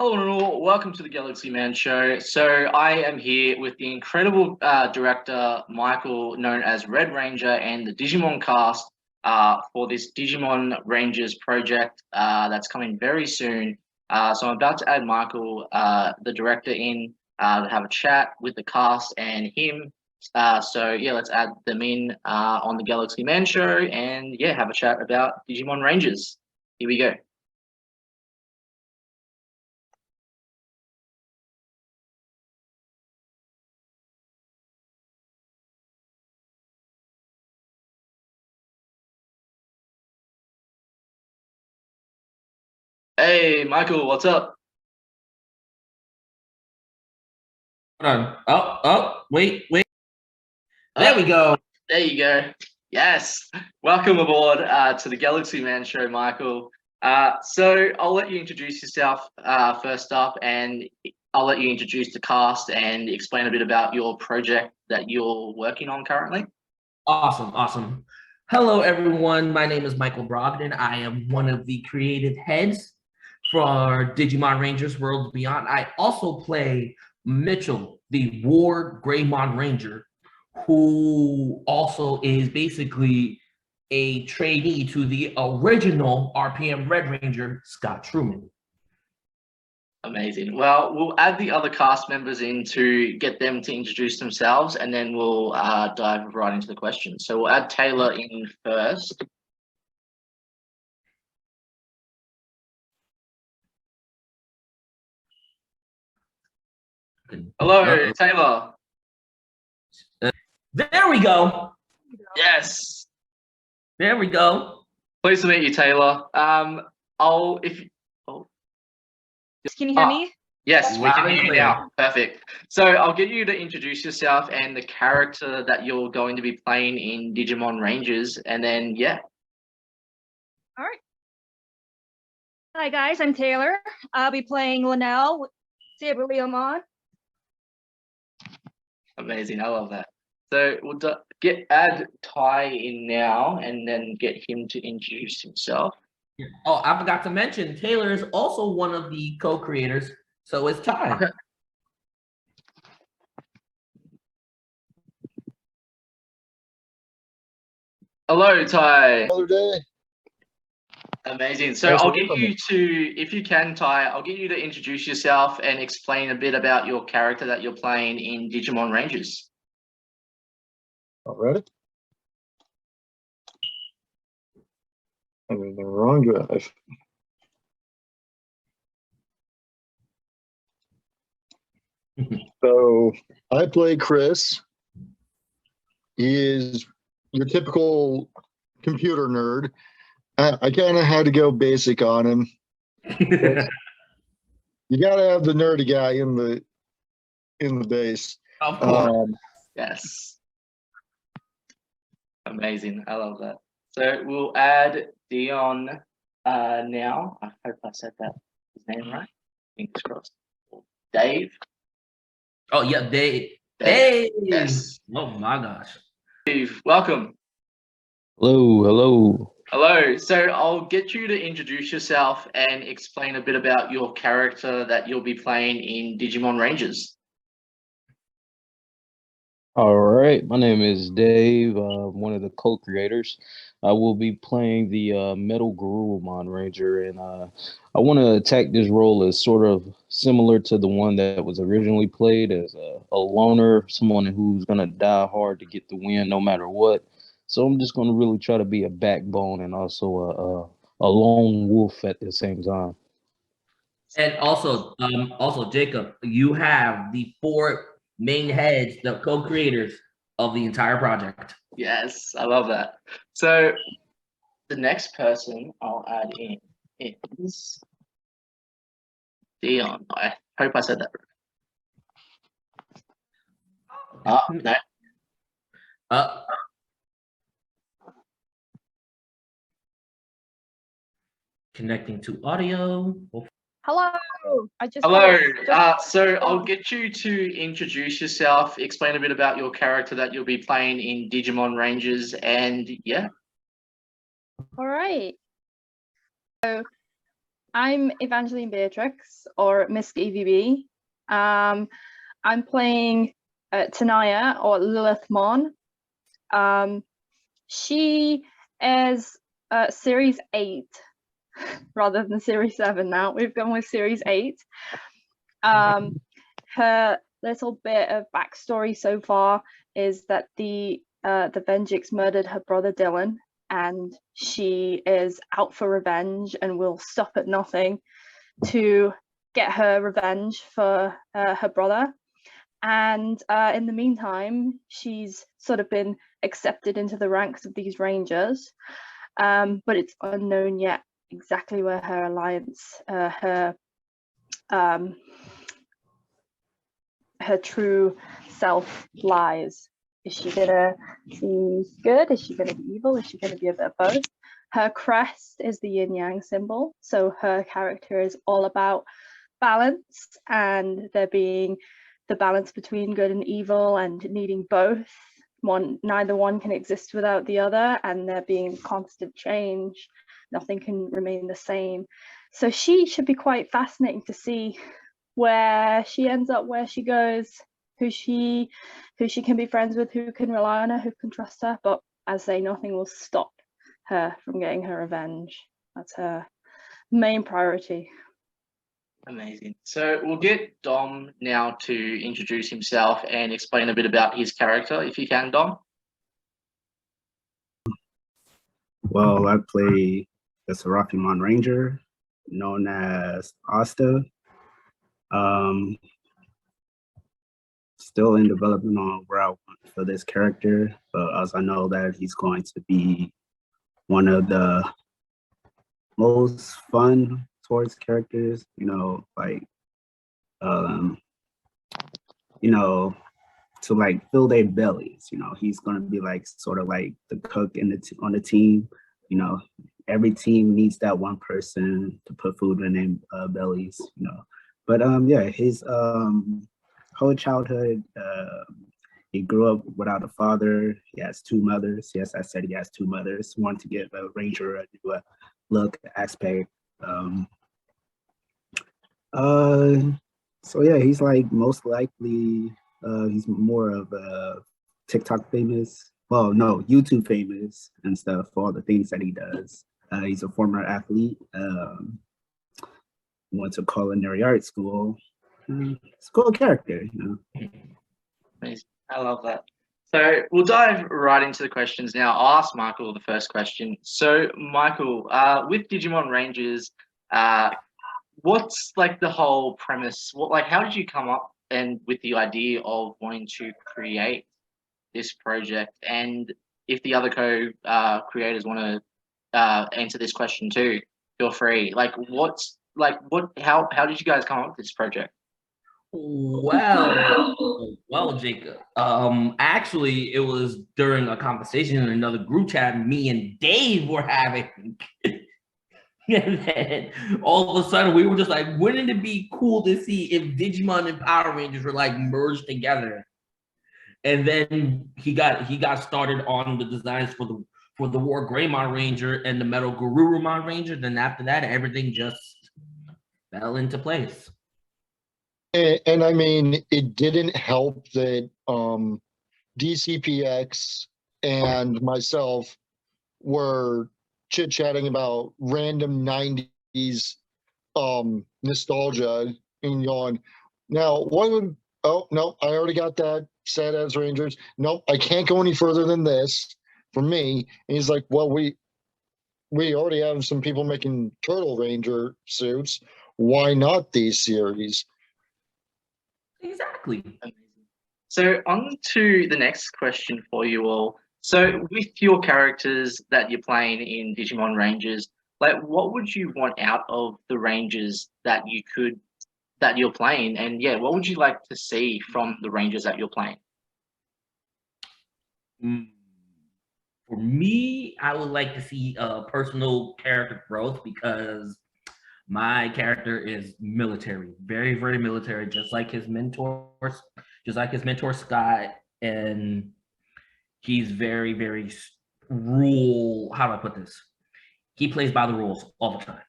Hello and all, welcome to the Galaxy Man Show. So I am here with the incredible director Michael, known as Red Ranger, and the Digimon cast for this Digimon Rangers project that's coming very soon. So I'm about to add Michael, the director, in to have a chat with the cast and him. So yeah, let's add them in on the Galaxy Man Show and yeah, have a chat about Digimon Rangers. Here we go. Hey, Michael, what's up? Hold on. Wait. There we go. There you go. Yes. Welcome aboard to the Galaxy Man Show, Michael. So I'll let you introduce yourself first up, and I'll let you introduce the cast and explain a bit about your project that you're working on currently. Awesome. Hello, everyone. My name is Michael Brogdon. I am one of the creative heads for Digimon Rangers Worlds Beyond. I also play Mitchell, the Ward Greymon Ranger, who also is basically a trainee to the original RPM Red Ranger, Scott Truman. Amazing. Well, we'll add the other cast members in to get them to introduce themselves, and then we'll dive right into the questions. So we'll add Taylor in first. Hello, Taylor. There we go. Yes. There we go. Pleased to meet you, Taylor. Can you hear me? Yes, we can hear you now. Perfect. So I'll get you to introduce yourself and the character that you're going to be playing in Digimon Rangers, and then yeah. All right. Hi guys, I'm Taylor. I'll be playing Linnell, Saberleomon. Amazing, I love that. So we'll add Ty in now, and then get him to introduce himself. Oh, I forgot to mention, Taylor is also one of the co-creators, so it's Ty. Okay. Hello, Ty. Another day. Amazing. So I'll get you to, if you can, Ty, I'll get you to introduce yourself and explain a bit about your character that you're playing in Digimon Rangers. All right. I'm in the wrong drive. So I play Chris. He is your typical computer nerd. I kind of had to go basic on him. You got to have the nerdy guy in the base. Of course. Yes. Amazing. I love that. So we'll add Dion now. I hope I said that his name right. Fingers crossed. Dave. Oh yeah, Dave. Hey. Yes. Oh my gosh. Dave, welcome. Hello. Hello. So I'll get you to introduce yourself and explain a bit about your character that you'll be playing in Digimon Rangers. All right, my name is Dave. I'm one of the co-creators. I will be playing the Metal Garurumon Ranger, and I want to attack this role as sort of similar to the one that was originally played as a loner, someone who's going to die hard to get the win no matter what. So I'm just going to really try to be a backbone and also a lone wolf at the same time. And also Jacob, you have the 4 main heads, the co-creators of the entire project. Yes, I love that. So the next person I'll add in is Dion. I hope I said that right. No. Connecting to audio. Hello. Hello. So I'll get you to introduce yourself, explain a bit about your character that you'll be playing in Digimon Rangers, and yeah. All right. So I'm Evangeline Beatrix, or Miss EVB. I'm playing Tanaya, or Lilith Mon. She is Series 8 rather than Series 7 now. We've gone with Series 8. Her little bit of backstory so far is that the Venjix murdered her brother Dylan, and she is out for revenge and will stop at nothing to get her revenge for her brother. And in the meantime, she's sort of been accepted into the ranks of these rangers, but it's unknown yet exactly where her alliance, her true self lies. Is she gonna be good? Is she gonna be evil? Is she gonna be a bit of both? Her crest is the yin yang symbol, so her character is all about balance, and there being the balance between good and evil and needing both. Neither one can exist without the other, and there being constant change. Nothing can remain the same. So she should be quite fascinating to see where she ends up, where she goes, who she can be friends with, who can rely on her, who can trust her. But as I say, nothing will stop her from getting her revenge. That's her main priority. Amazing. So we'll get Dom now to introduce himself and explain a bit about his character, if you can, Dom. Well, I play the Seraphimon Ranger, known as Asta. Still in development on where I want for this character, but as I know that he's going to be one of the most fun towards characters, like, to like fill their bellies. He's gonna be like sort of like the cook on the team. Every team needs that one person to put food in their bellies. But yeah, his whole childhood, he grew up without a father. He has two mothers. Yes, I said he has two mothers. One to give a ranger a new look, aspect. So yeah, he's like most likely he's more of a TikTok famous. Well, no, YouTube famous and stuff for all the things that he does. He's a former athlete. Went to culinary art school. It's a cool character, Amazing. I love that. So we'll dive right into the questions now. I'll ask Michael the first question. So Michael, with Digimon Rangers, what's like the whole premise? How did you come up and with the idea of wanting to create this project? And if the other co-creators want to answer this question too, feel free. How did you guys come up with this project? Well, Jacob. Actually, it was during a conversation in another group chat me and Dave were having. And then all of a sudden we were just like, wouldn't it be cool to see if Digimon and Power Rangers were like merged together? And then he got started on the designs for the War Greymon Ranger and the Metal Garurumon Ranger. Then after that, everything just fell into place. And I mean, it didn't help that DCPX and myself were chit-chatting about random 90s nostalgia and going, now oh no, I already got that Sad As Rangers. Nope, I can't go any further than this for me. And he's like, well, we already have some people making Turtle Ranger suits. Why not these series? Exactly. So on to the next question for you all. So with your characters that you're playing in Digimon Rangers, what would you want out of the Rangers that you're playing? And yeah, what would you like to see from the Rangers that you're playing? For me, I would like to see personal character growth, because my character is military, very, very military, just like his mentor Scott, and he's very, very how do I put this? He plays by the rules all the time.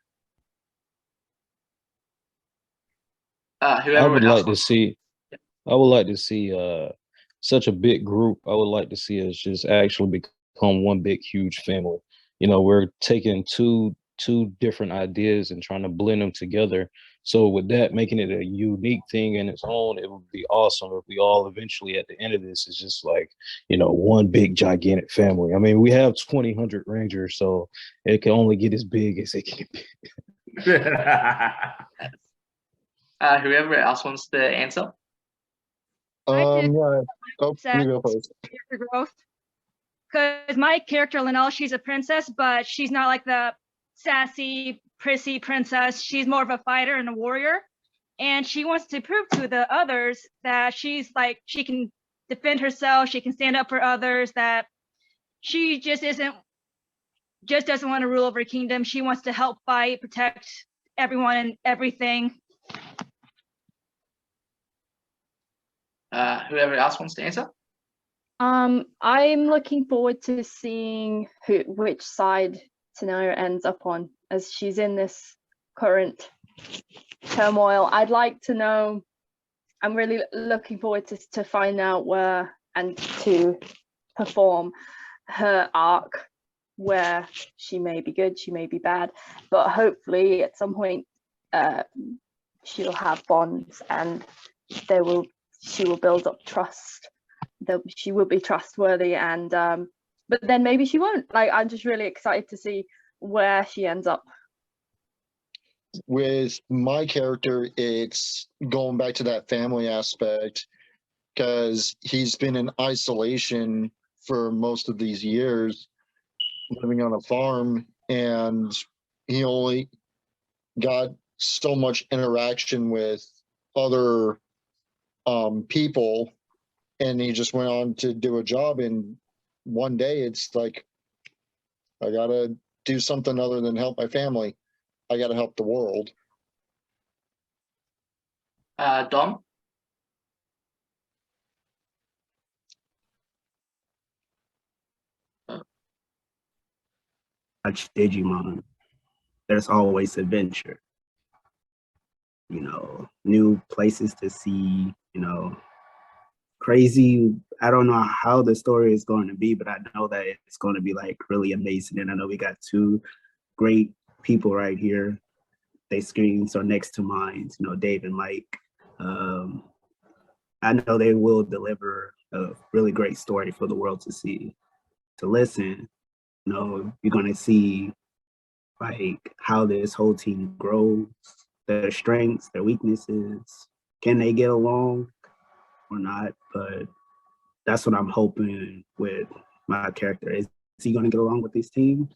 I Whoever would else like to wants. see. I would like to see such a big group. I would like to see us just actually become one big huge family. You know, we're taking two different ideas and trying to blend them together. So with that, making it a unique thing in its own, it would be awesome if we all eventually at the end of this is just like, you know, one big gigantic family. I mean, we have 2,000 Rangers, so it can only get as big as it can be. Whoever else wants to answer. I did Yeah. Oh, Sad you go first. character growth. Because my character, Linnell, she's a princess, but she's not like the sassy, prissy princess. She's more of a fighter and a warrior. And she wants to prove to the others that she's like, she can defend herself, she can stand up for others, that she just doesn't want to rule over a kingdom. She wants to help fight, protect everyone and everything. Whoever else wants to answer. I'm looking forward to seeing which side Tenaya ends up on, as she's in this current turmoil. I'd like to know. I'm really looking forward to find out where and to perform her arc, where she may be good, she may be bad, but hopefully at some point she'll have bonds and she will build up trust, that she will be trustworthy, and but then maybe she won't. Like, I'm just really excited to see where she ends up. With my character, it's going back to that family aspect, because he's been in isolation for most of these years, living on a farm, and he only got so much interaction with other people, and he just went on to do a job, and one day it's like, I gotta do something other than help my family. I gotta help the world. Dom. Watch Digimon, there's always adventure. You know, new places to see, you know, crazy. I don't know how the story is going to be, but I know that it's going to be like really amazing. And I know we got two great people right here. They screens are next to mine, you know, Dave and Mike. I know they will deliver a really great story for the world to see, to listen. You know, you're going to see like how this whole team grows, their strengths, their weaknesses. Can they get along or not? But that's what I'm hoping with my character. Is he going to get along with these teams?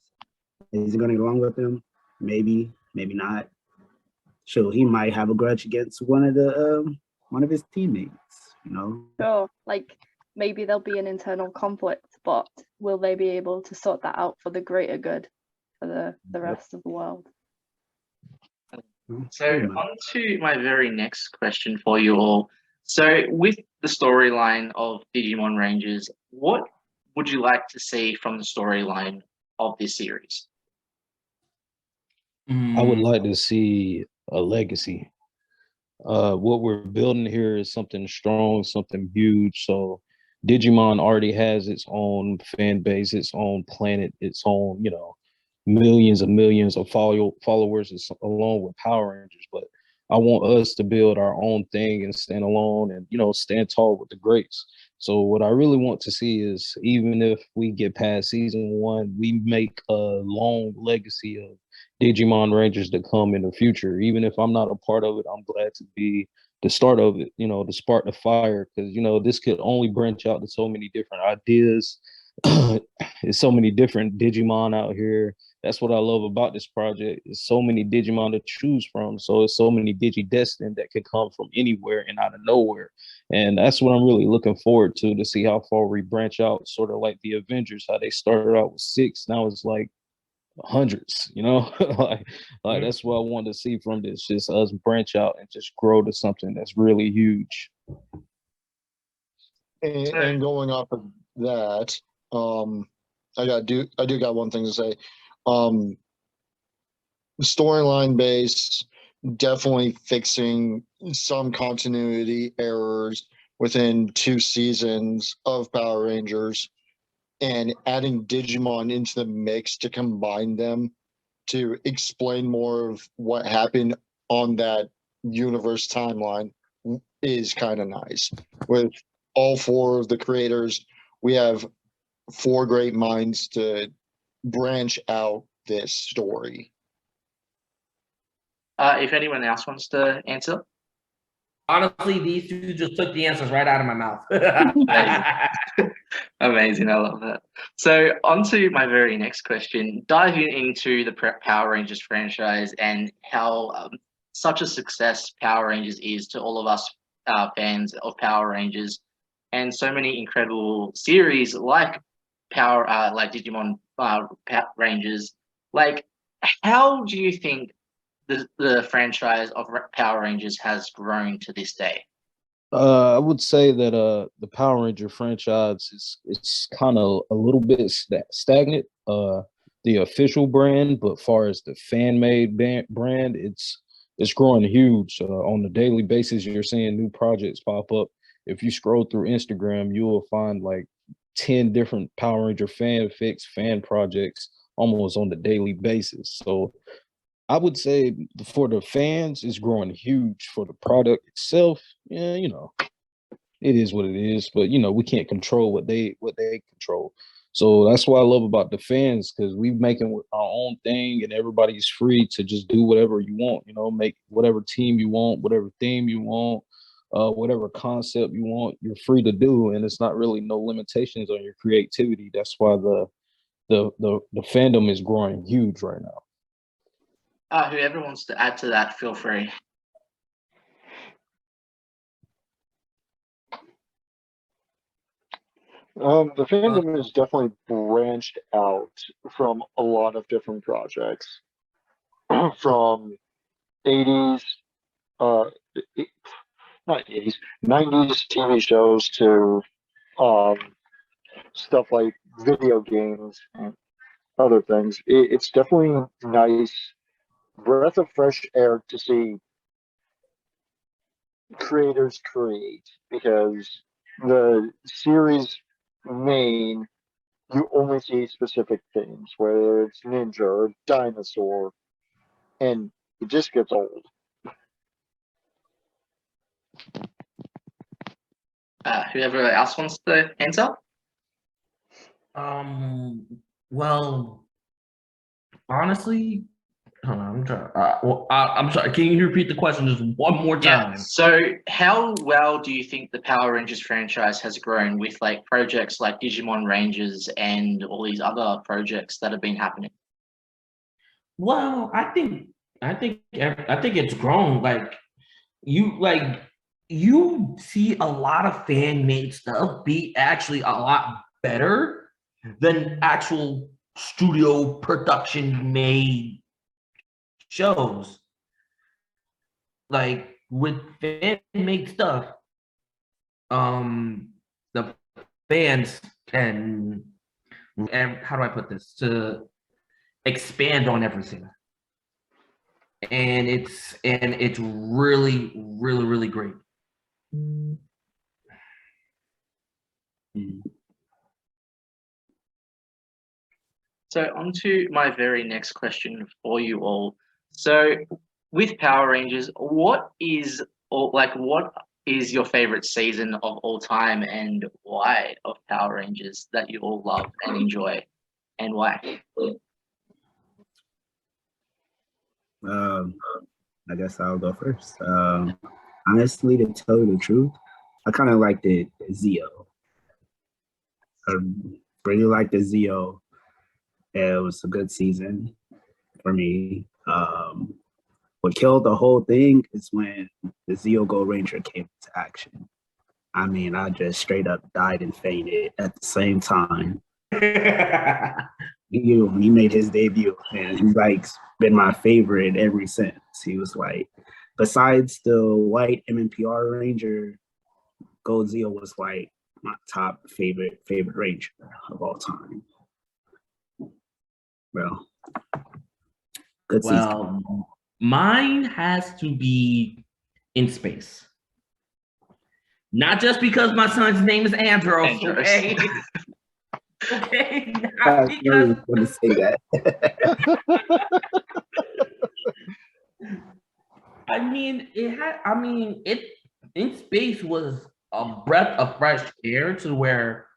Is he going to get along with them? Maybe, maybe not. Sure, he might have a grudge against one of his teammates. You know. Sure, like maybe there'll be an internal conflict, but will they be able to sort that out for the greater good, for the rest of the world? So on to my very next question for you all. So with the storyline of Digimon Rangers, what would you like to see from the storyline of this series? I would like to see a legacy. What we're building here is something strong, something huge. So Digimon already has its own fan base, its own planet, its own, you know, millions of followers along with Power Rangers. But I want us to build our own thing and stand alone and, you know, stand tall with the greats. So what I really want to see is, even if we get past season 1, we make a long legacy of Digimon Rangers to come in the future. Even if I'm not a part of it, I'm glad to be the start of it, you know, to spark the fire, because, you know, this could only branch out to so many different ideas. There's so many different Digimon out here. That's what I love about this project. There's so many Digimon to choose from. So it's so many Digidestined that could come from anywhere and out of nowhere. And that's what I'm really looking forward to see how far we branch out, sort of like the Avengers, how they started out with 6. Now it's like hundreds, you know. like that's what I want to see from this, just us branch out and just grow to something that's really huge. And going off of that, I do got one thing to say. Storyline based, definitely fixing some continuity errors within 2 seasons of Power Rangers and adding Digimon into the mix to combine them to explain more of what happened on that universe timeline is kind of nice. With all 4 of the creators, we have 4 great minds to branch out this story. If anyone else wants to answer. Honestly, these two just took the answers right out of my mouth. Amazing, I love that. So on to my very next question, diving into the Power Rangers franchise and how such a success Power Rangers is to all of us fans of Power Rangers, and so many incredible series like like Digimon Power Rangers. Like, how do you think the franchise of Power Rangers has grown to this day? I would say that the Power Ranger franchise it's kind of a little bit stagnant. The official brand, but far as the fan made brand, it's growing huge. On a daily basis, you're seeing new projects pop up. If you scroll through Instagram, you will find like 10 different Power Ranger fanfics, fan projects almost on the daily basis. So I would say for the fans, it's growing huge. For the product itself, yeah, it is what it is. But we can't control what they control. So that's what I love about the fans, because we making our own thing, and everybody's free to just do whatever you want. Make whatever team you want, whatever theme you want, whatever concept you want. You're free to do, and it's not really no limitations on your creativity. That's why the fandom is growing huge right now. Whoever wants to add to that, feel free. The fandom is definitely branched out from a lot of different projects, from 80s, not 80s, 90s TV shows to stuff like video games and other things. It's definitely nice breath of fresh air to see creators create, because the series main, you only see specific themes, whether it's ninja or dinosaur, and it just gets old. Whoever else wants to answer? Well, honestly, hold on, I'm trying. I'm sorry. Can you repeat the question just one more time? Yeah. So, how well do you think the Power Rangers franchise has grown with like projects like Digimon Rangers and all these other projects that have been happening? Well, I think it's grown. You see a lot of fan made stuff be actually a lot better than actual studio production made shows. Like with fan made stuff, the fans can, and how do I put this, to expand on everything. And it's really, really, really great. So on to my very next question for you all. So with Power Rangers, what is your favorite season of all time, and why, of Power Rangers, that you all love and enjoy, and why? I guess I'll go first. Honestly, to tell you the truth, I kind of liked it Zeo. I really liked the Zeo. It was a good season for me. What killed the whole thing is when the Zeo Go Ranger came into action. I mean, I just straight up died and fainted at the same time. He made his debut, and he's like been my favorite ever since. He was like, besides the white MMPR Ranger, Gold Zeo was like my top favorite Ranger of all time. Well, good season. Well, Mine has to be in space. Not just because my son's name is Andros, Andros. okay? Okay, I not knew you because were going to say that. it in space was a breath of fresh air to where,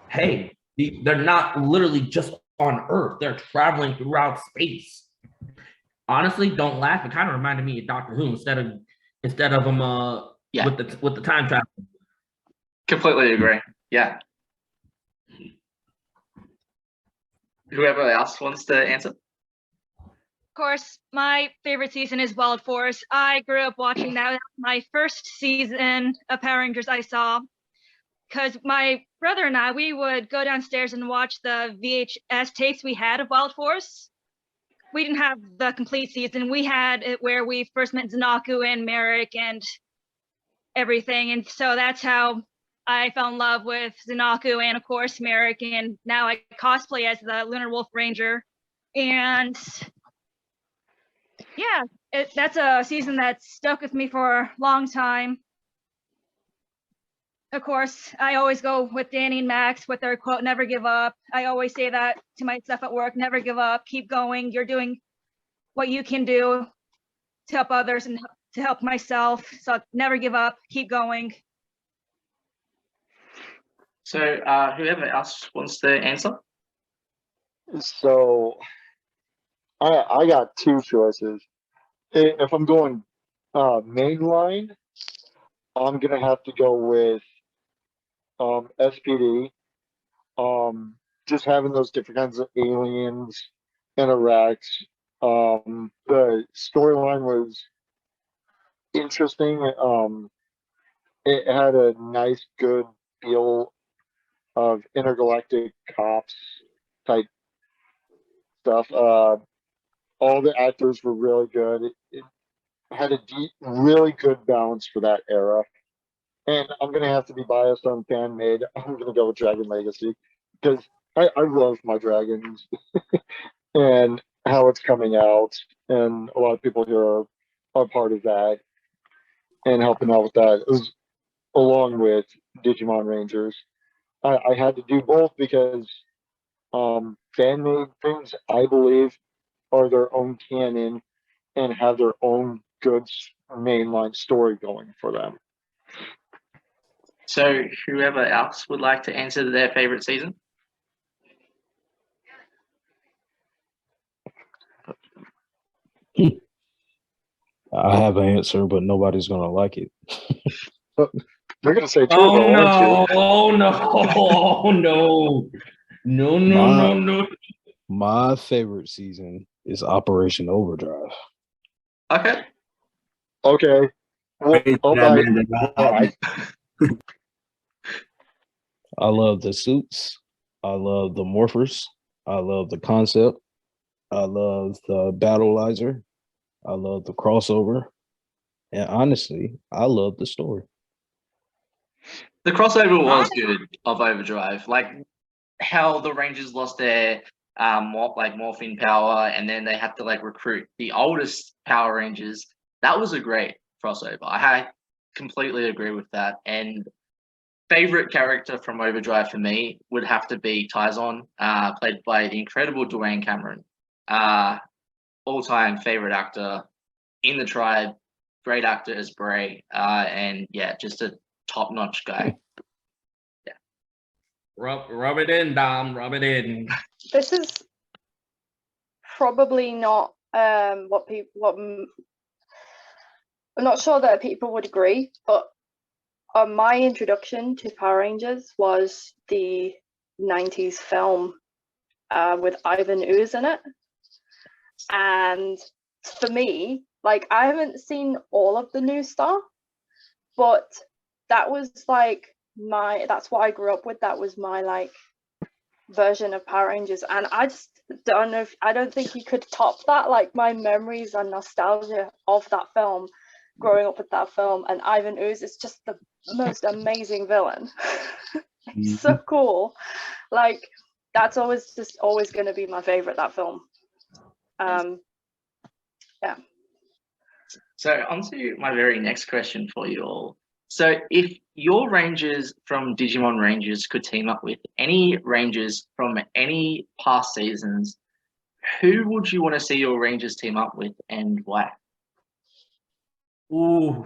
hey, they're not literally just on Earth, they're traveling throughout space. Honestly, don't laugh. It kind of reminded me of Doctor Who instead of Yeah. with the time travel. Completely agree. Yeah. Whoever else wants to answer. Of course, my favorite season is Wild Force. I grew up watching that. That was my first season of Power Rangers I saw. Because my brother and I, we would go downstairs and watch the VHS tapes we had of Wild Force. We didn't have the complete season. We had it where we first met Zanaku and Merrick and everything. And so that's how I fell in love with Zanaku and, of course, Merrick. And now I cosplay as the Lunar Wolf Ranger. And yeah, that's a season that stuck with me for a long time. Of course, I always go with Danny and Max with their quote, never give up. I always say that to myself at work, never give up, keep going. You're doing what you can do to help others and to help myself. So never give up, keep going. So whoever else wants to answer. So I got two choices. If I'm going mainline, I'm gonna have to go with SPD. Just having those different kinds of aliens interact. The storyline was interesting. It had a nice, good feel of intergalactic cops type stuff. All the actors were really good. It had a deep, really good balance for that era. And I'm gonna have to be biased on fan made. I'm gonna go with Dragon Legacy because I love my dragons and how it's coming out, and a lot of people here are part of that and helping out with that, along with Digimon Rangers. I had to do both because fan made things, I believe, are their own canon and have their own good mainline story going for them. So whoever else would like to answer their favorite season. I have an answer, but nobody's gonna like it. They're gonna say Oh Turbo, aren't you? no, oh no, oh no. No, no, no, no. My favorite season is Operation Overdrive. Okay. Okay. Well, Praise I'll that buy man to God. why. I love the suits. I love the morphers. I love the concept. I love the battleizer. I love the crossover. And honestly, I love the story. The crossover was good of Overdrive. Like how the Rangers lost their morphine power and then they had to like recruit the oldest Power Rangers. That was a great crossover. I completely agree with that. And favorite character from Overdrive for me would have to be Tyzon, played by the incredible Dwayne Cameron. All-time favorite actor in the tribe, great actor as Bray, and yeah, just a top-notch guy. Yeah. Rub it in, Dom. Rub it in. This is probably not I'm not sure that people would agree, but my introduction to Power Rangers was the 90s film with Ivan Ooze in it. And for me, like, I haven't seen all of the new stuff, but that was like that's what I grew up with. That was my like version of Power Rangers. And I just I don't think you could top that. Like, my memories and nostalgia of that film, growing up with that film, and Ivan Ooze is just the most amazing villain. He's so cool. Like, that's always going to be my favorite, that film. Yeah. So on to my very next question for you all. So if your Rangers from Digimon Rangers could team up with any Rangers from any past seasons, who would you want to see your Rangers team up with and why? Ooh,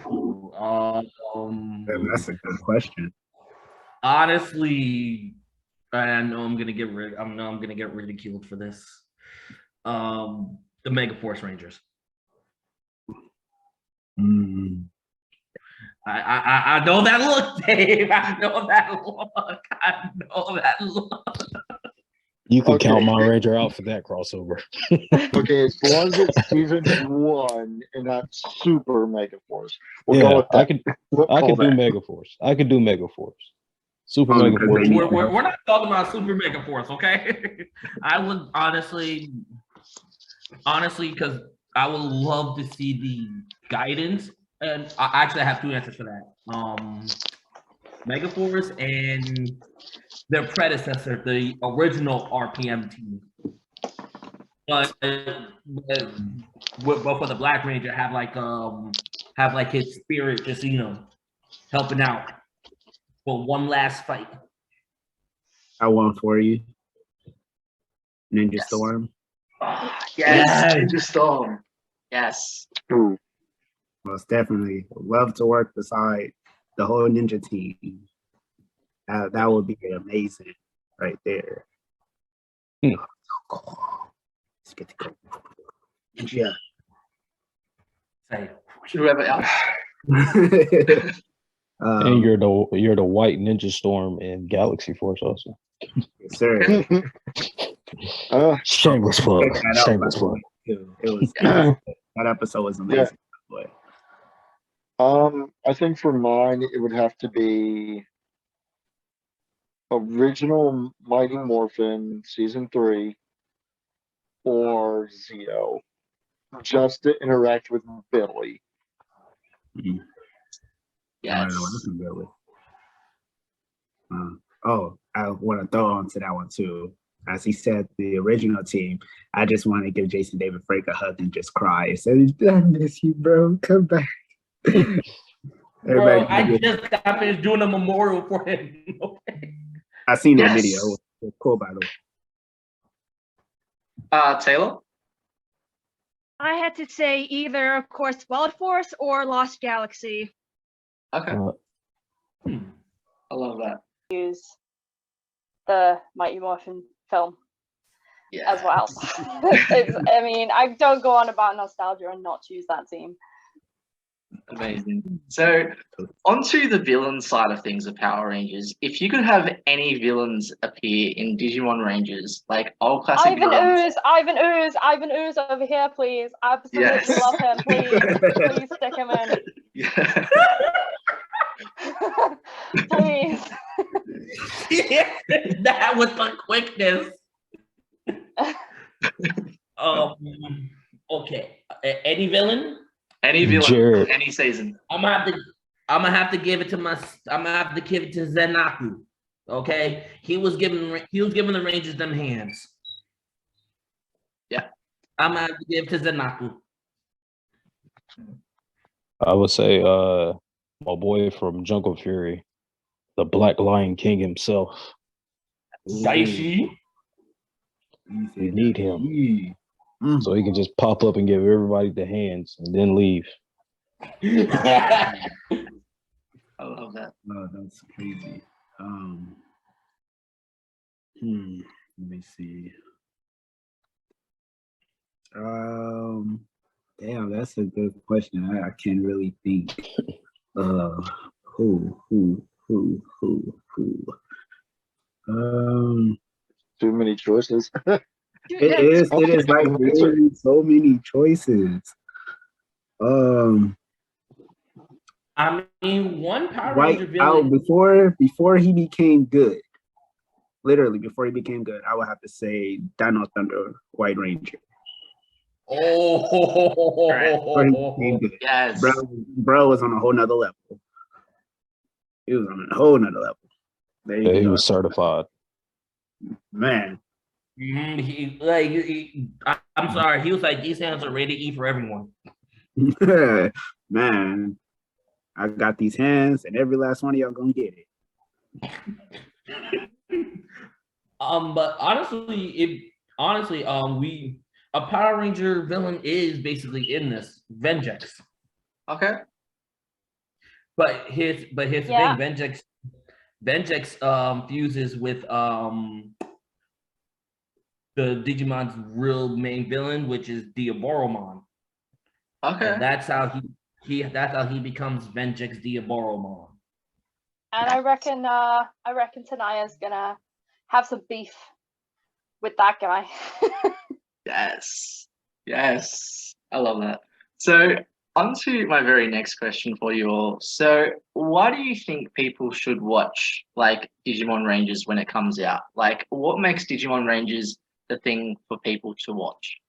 That's a good question. honestly, I know I'm gonna get ridiculed for this. The Mega Force Rangers. Mm. I know that look, Dave. I know that look. I know that look. You can count Okay. my Ranger out for that crossover. Okay, as long as it's season 1 and not Super Mega Force. We'll go Yeah, with that. I could do that. Mega Force. I could do Mega Force. Super Only Mega because Force. they- We're not talking about Super Mega Force, okay? I would honestly, because I would love to see the guidance, and I actually have 2 answers for that. Mega Force and their predecessor, the original RPM team. But for the Black Ranger, have like his spirit just helping out for one last fight. I want for you. Ninja Yes. Storm. Yes, Yes. Ninja Storm. Yes. Ooh. Most definitely. Love to work beside the whole ninja team. That would be amazing right there. Hmm. Let's get to go. Yeah. Say, Whoever else. And you're the white Ninja Storm in Galaxy Force also. yes, sir. Shameless plug. Check that out, Shameless by the plug. way, too. It was that episode was amazing. By the way. I think for mine, it would have to be original Mighty Morphin season 3 or Zeo, just to interact with Billy. Mhm. Yes. Listen, Billy. I want to throw on to that one too. As he said, the original team, I just want to give Jason David Frank a hug and just cry. He said, I miss you, bro. Come back. bro, I just got finished doing a memorial for him. I seen that Yes. video. It was cool, by the way. Taylor? I had to say either, of course, Wild Force or Lost Galaxy. Okay. Uh, I love that. Use the Mighty Morphin film Yeah. as well. I mean, I don't go on about nostalgia and not choose that team. Amazing. So, onto the villain side of things of Power Rangers. If you could have any villains appear in Digimon Rangers, like old classic villains. Ivan Ooze over here, please. I absolutely Yes. love him. Please stick him in. Yeah. Please. That was the quickness. Okay. Any villain? Any villain, Jared. any season. I'm gonna have to give it to Zenaku. Okay, he was giving the Rangers them hands. Yeah. I'm gonna have to give it to Zenaku. I would say my boy from Jungle Fury, the Black Lion King himself. Daishi. We need him. Mm. So he can just pop up and give everybody the hands and then leave. I love that. Oh, that's crazy. Let me see. Damn, that's a good question. I can't really think. Who? Too many choices. It is like really so many choices. I mean, one Power Right Ranger out villain. before he became good, literally before he became good, I would have to say Dino Thunder White Ranger. Before he became good. Yes. Bro was on a whole nother level. He was on a whole nother level. There you Yeah, he go. was certified. Man. I'm sorry. He was like, these hands are ready to eat for everyone. Man, I got these hands, and every last one of y'all gonna get it. But a Power Ranger villain is basically in this Vengex. Okay. But here's the Yeah. thing, Vengex fuses with the Digimon's real main villain, which is Diaboromon. Okay. And that's how he becomes Vengex Diaboromon. And I reckon Tanaya's gonna have some beef with that guy. Yes. Yes. I love that. So on to my very next question for you all. So why do you think people should watch like Digimon Rangers when it comes out? Like what makes Digimon Rangers the thing for people to watch?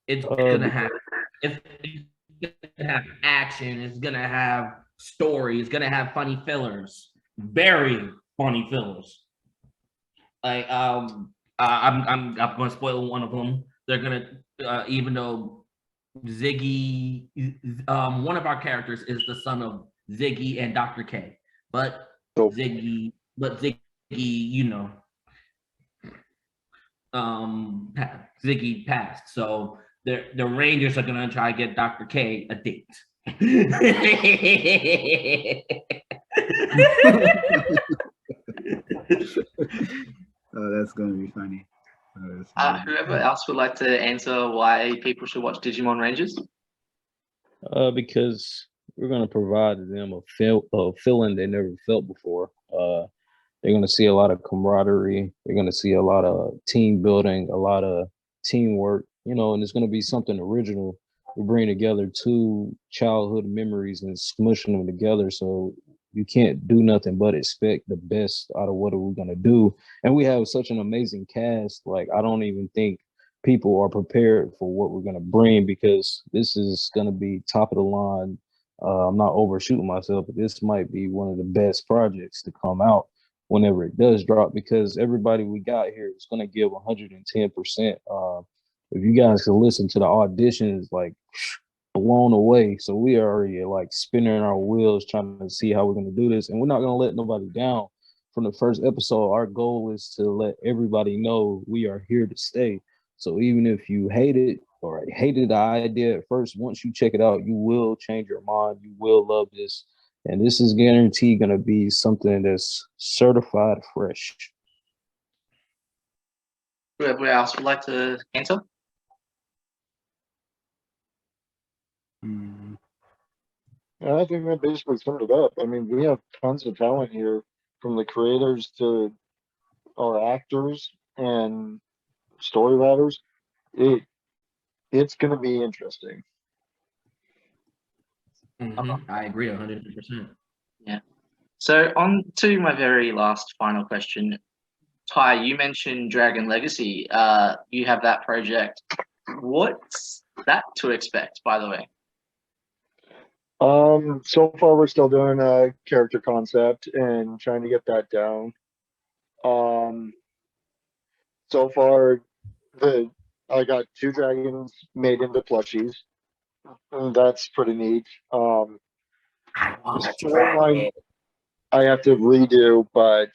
It's gonna have action, it's gonna have story, it's gonna have funny fillers, very funny fillers. Like I'm gonna spoil one of them. They're gonna even though Ziggy, one of our characters is the son of Ziggy and Dr. K, but Oh. Ziggy, you know, Ziggy passed, so the Rangers are gonna try to get Dr. K a date. Oh, that's gonna be funny. Whoever else would like to answer why people should watch Digimon Rangers? Because we're gonna provide them a feeling they never felt before. They're gonna see a lot of camaraderie. They're gonna see a lot of team building, a lot of teamwork. And it's gonna be something original. We bring together two childhood memories and smushing them together. So you can't do nothing but expect the best out of what are we gonna do. And we have such an amazing cast. Like I don't even think people are prepared for what we're gonna bring because this is gonna be top of the line. I'm not overshooting myself, but this might be one of the best projects to come out whenever it does drop because everybody we got here is gonna give 110%. If you guys can listen to the auditions, like blown away. So we are already like spinning our wheels trying to see how we're gonna do this, and we're not gonna let nobody down. From the first episode, our goal is to let everybody know we are here to stay. So even if you hate it or hated the idea at first, once you check it out, you will change your mind. You will love this, and this is guaranteed gonna be something that's certified fresh. Whoever else would like to answer? Yeah, I think that basically summed it up. I mean, we have tons of talent here, from the creators to our actors and story writers. It's going to be interesting. I agree 100%. Yeah. So on to my very last final question. Ty, you mentioned Dragon Legacy. You have that project. What's that to expect, by the way? So far we're still doing a character concept and trying to get that down. So far I got 2 dragons made into plushies. And that's pretty neat. The storyline I have to redo, but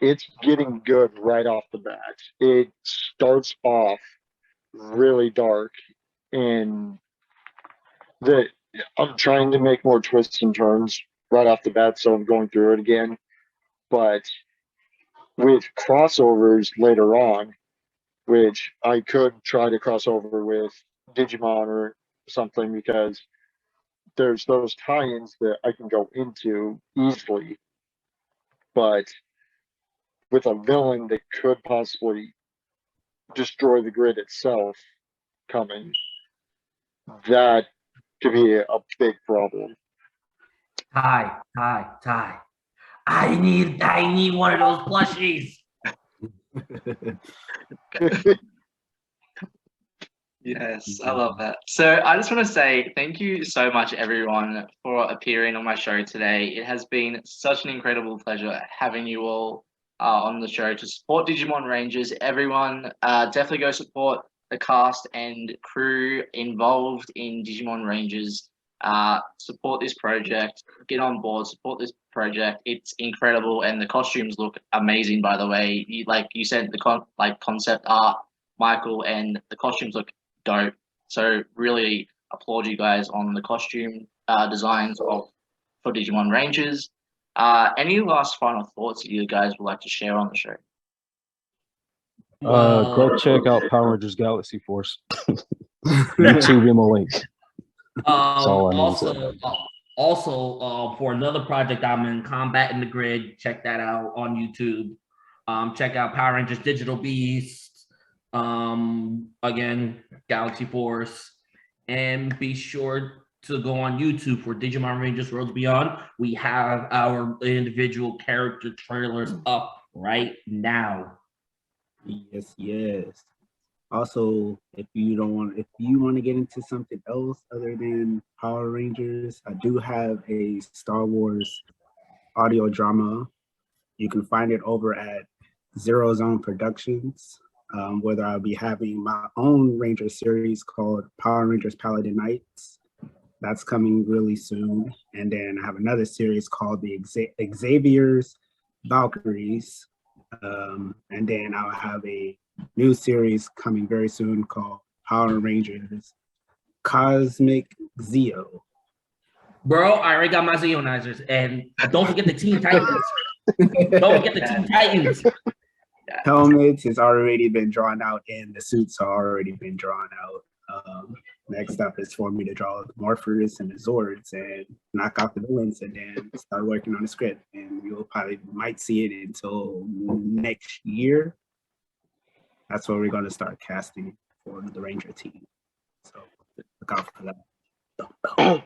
it's getting good right off the bat. It starts off really dark, and I'm trying to make more twists and turns right off the bat, so I'm going through it again. But with crossovers later on, which I could try to cross over with Digimon or something, because there's those tie-ins that I can go into easily. But with a villain that could possibly destroy the grid itself coming, that could be a big problem. Ty. I need one of those plushies. Yes, I love that. So I just want to say thank you so much, everyone, for appearing on my show today. It has been such an incredible pleasure having you all on the show to support Digimon Rangers. Everyone, definitely go support the cast and crew involved in Digimon Rangers support this project, get on board, support this project. It's incredible, and the costumes look amazing. By the way, you said, the concept art, Michael, and the costumes look dope. So really applaud you guys on the costume designs for Digimon Rangers. Any last final thoughts that you guys would like to share on the show? Go check out Power Rangers Galaxy Force. YouTube him a link. all I need to Also, for another project, I'm in Combat in the Grid. Check that out on YouTube. Check out Power Rangers Digital Beast. Again, Galaxy Force. And be sure to go on YouTube for Digimon Rangers Worlds Beyond. We have our individual character trailers up right now. Yes, yes. Also, if you want to get into something else other than Power Rangers, I do have a Star Wars audio drama. You can find it over at Zero Zone Productions, where I'll be having my own Ranger series called Power Rangers Paladin Knights. That's coming really soon. And then I have another series called the Xavier's Valkyries. And then I'll have a new series coming very soon called Power Rangers Cosmic Zeo. Bro, I already got my Zeonizers. And don't forget the Teen Titans. Don't forget the Teen Titans. Helmets has already been drawn out and the suits are already been drawn out. Next up is for me to draw the Morphers and the Zords and knock out the villains and then start working on the script. And you'll probably might see it until next year. That's where we're going to start casting for the Ranger team. So look out for that.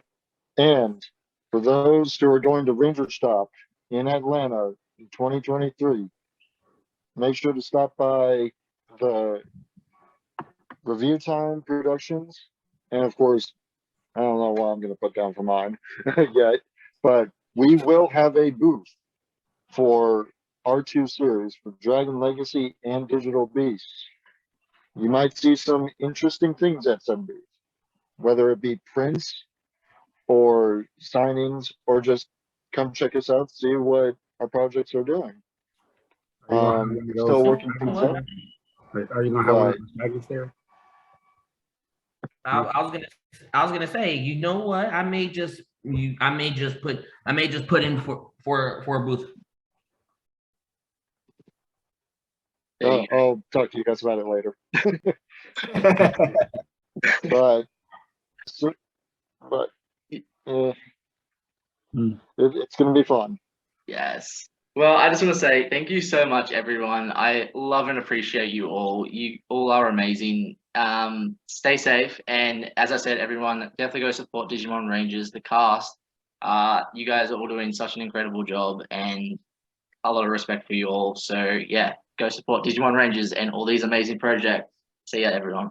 And for those who are going to Ranger Stop in Atlanta in 2023, make sure to stop by the Review Time Productions. And of course, I don't know what I'm going to put down for mine yet, but we will have a booth for R2 series for Dragon Legacy and Digital Beasts. You might see some interesting things at some booth, whether it be prints or signings, or just come check us out, see what our projects are doing. Still working things out. Are you gonna have one of those dragons there? I was gonna say, you know what? I may just put in for a booth. I'll talk to you guys about it later. It's going to be fun. Yes. Well, I just want to say thank you so much, everyone. I love and appreciate you all. You all are amazing. Stay safe. And as I said, everyone, definitely go support Digimon Rangers, the cast. You guys are all doing such an incredible job and a lot of respect for you all. So yeah, go support Digimon Rangers and all these amazing projects. See ya, everyone.